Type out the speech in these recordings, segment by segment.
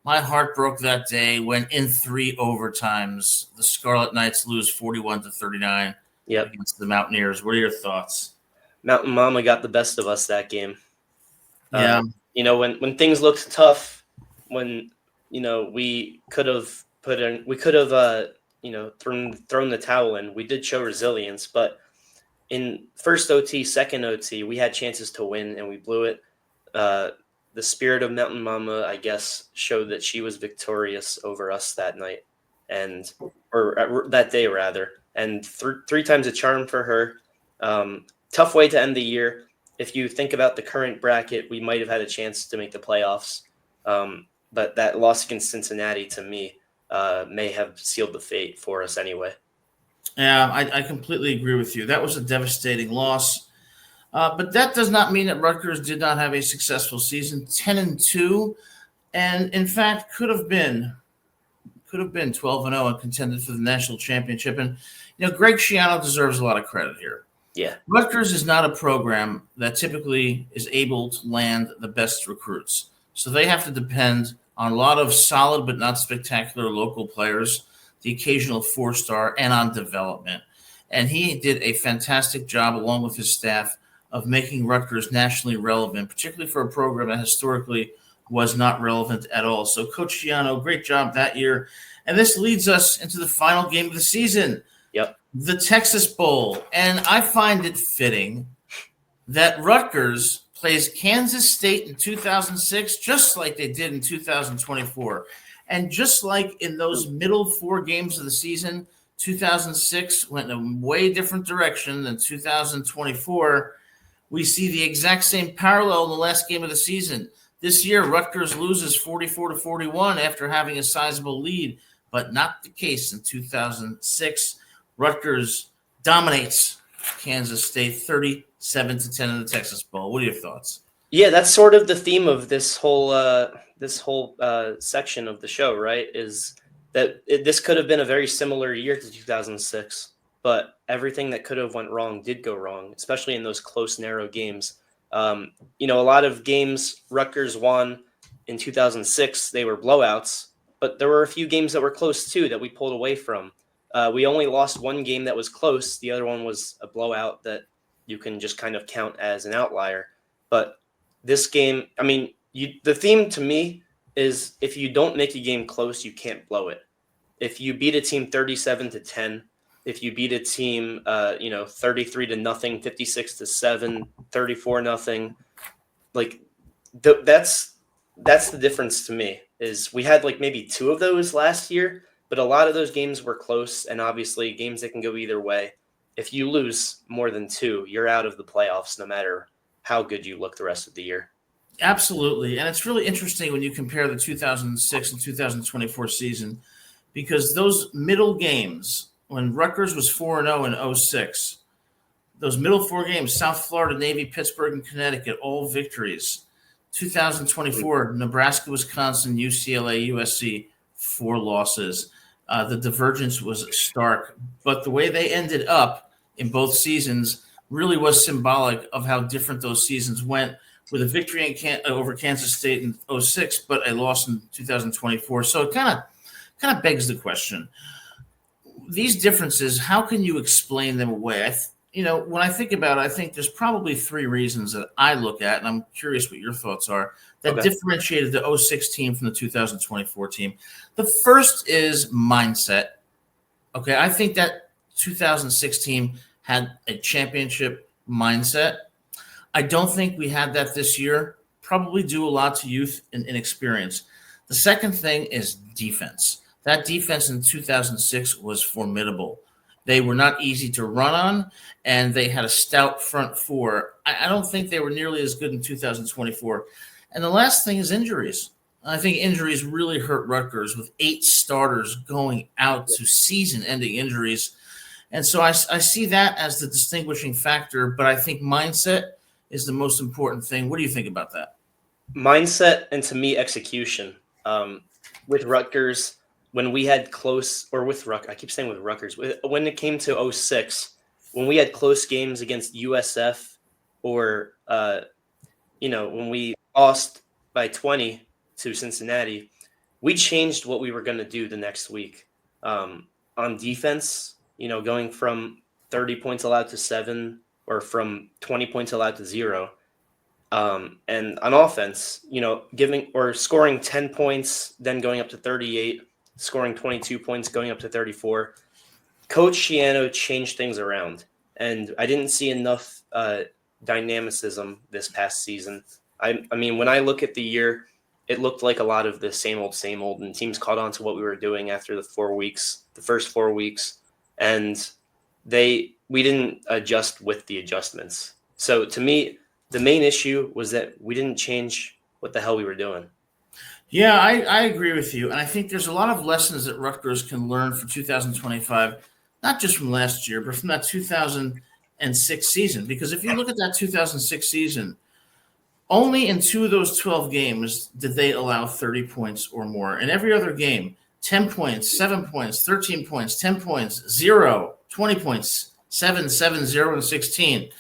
My heart broke that day when in 3 overtimes the Scarlet Knights lose 41-39 Yep. against the Mountaineers. What are your thoughts? Mountain Mama got the best of us that game. Yeah, When things looked tough, when we could have thrown the towel in. We did show resilience, but in first OT, second OT, we had chances to win and we blew it. Uh, the spirit of Mountain Mama, I guess, showed that she was victorious over us that night, and or that day rather. And three times a charm for her. Tough way to end the year. If you think about the current bracket, we might have had a chance to make the playoffs, but that loss against Cincinnati to me may have sealed the fate for us anyway. yeah, I completely agree with you. That was a devastating loss. But that does not mean that Rutgers did not have a successful season, 10-2, and in fact could have been 12-0 and contended for the national championship. And Greg Schiano deserves a lot of credit here. Yeah. Rutgers is not a program that typically is able to land the best recruits. So they have to depend on a lot of solid but not spectacular local players, the occasional 4-star, and on development. And he did a fantastic job, along with his staff, of making Rutgers nationally relevant, particularly for a program that historically was not relevant at all. So, Coach Giano, great job that year. And this leads us into the final game of the season, Yep. the Texas Bowl. And I find it fitting that Rutgers plays Kansas State in 2006, just like they did in 2024. And just like in those middle 4 games of the season, 2006 went in a way different direction than 2024. We see the exact same parallel in the last game of the season. This year, Rutgers loses 44-41 after having a sizable lead, but not the case in 2006. Rutgers dominates Kansas State 37-10 in the Texas Bowl. What are your thoughts? Yeah, that's sort of the theme of this whole section of the show, right? Is that this could have been a very similar year to 2006, but everything that could have went wrong did go wrong, especially in those close, narrow games. A lot of games Rutgers won in 2006, they were blowouts, but there were a few games that were close too that we pulled away from. We only lost one game that was close. The other one was a blowout that you can just kind of count as an outlier. But this game, I mean, the theme to me is if you don't make a game close, you can't blow it. If you beat a team 37-10, if you beat a team 33-0, 56-7, 34-0, like that's the difference to me. Is we had like maybe 2 of those last year, but a lot of those games were close, and obviously games that can go either way. If you lose more than 2, you're out of the playoffs no matter how good you look the rest of the year. Absolutely. And it's really interesting when you compare the 2006 and 2024 season, because those middle games, when Rutgers was 4-0 in 06, those middle 4 games, South Florida, Navy, Pittsburgh, and Connecticut, all victories. 2024, Nebraska, Wisconsin, UCLA, USC, 4 losses. The divergence was stark, but the way they ended up in both seasons really was symbolic of how different those seasons went, with a victory over Kansas State in 06, but a loss in 2024. So it kind of begs the question: these differences, how can you explain them away? When I think about it, I think there's probably 3 reasons that I look at, and I'm curious what your thoughts are, that differentiated the 06 team from the 2024 team. The first is mindset. Okay, I think that 2006 team had a championship mindset. I don't think we had that this year, probably due a lot to youth and inexperience. The second thing is defense. That defense in 2006 was formidable. They were not easy to run on, and they had a stout front 4. I don't think they were nearly as good in 2024. And the last thing is injuries. I think injuries really hurt Rutgers, with 8 starters going out to season-ending injuries. And so I see that as the distinguishing factor, but I think mindset is the most important thing. What do you think about that? Mindset, and to me, execution. With Rutgers, when we had close, or with I keep saying with Rutgers, when it came to 06, when we had close games against USF, or when we lost by 20 to Cincinnati, we changed what we were going to do the next week. On defense, going from 30 points allowed to 7, or from 20 points allowed to 0. And on offense, giving or scoring 10 points, then going up to 38, scoring 22 points, going up to 34. Coach Shiano changed things around, and I didn't see enough dynamicism this past season. I mean, when I look at the year, it looked like a lot of the same old, and teams caught on to what we were doing after the first 4 weeks, and we didn't adjust with the adjustments. So to me, the main issue was that we didn't change what the hell we were doing. Yeah, I agree with you. And I think there's a lot of lessons that Rutgers can learn for 2025, not just from last year, but from that 2006 season. Because if you look at that 2006 season, only in 2 of those 12 games did they allow 30 points or more. In every other game, 10 points, 7 points, 13 points, 10 points, 0, 20 points, 7, 7, 0, and 16.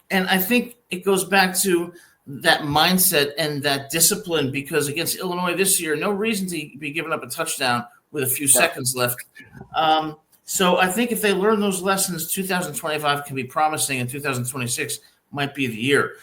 And I think it goes back to that mindset and that discipline, because against Illinois this year, no reason to be giving up a touchdown with a few seconds left. So I think if they learn those lessons, 2025 can be promising, and 2026 might be the year.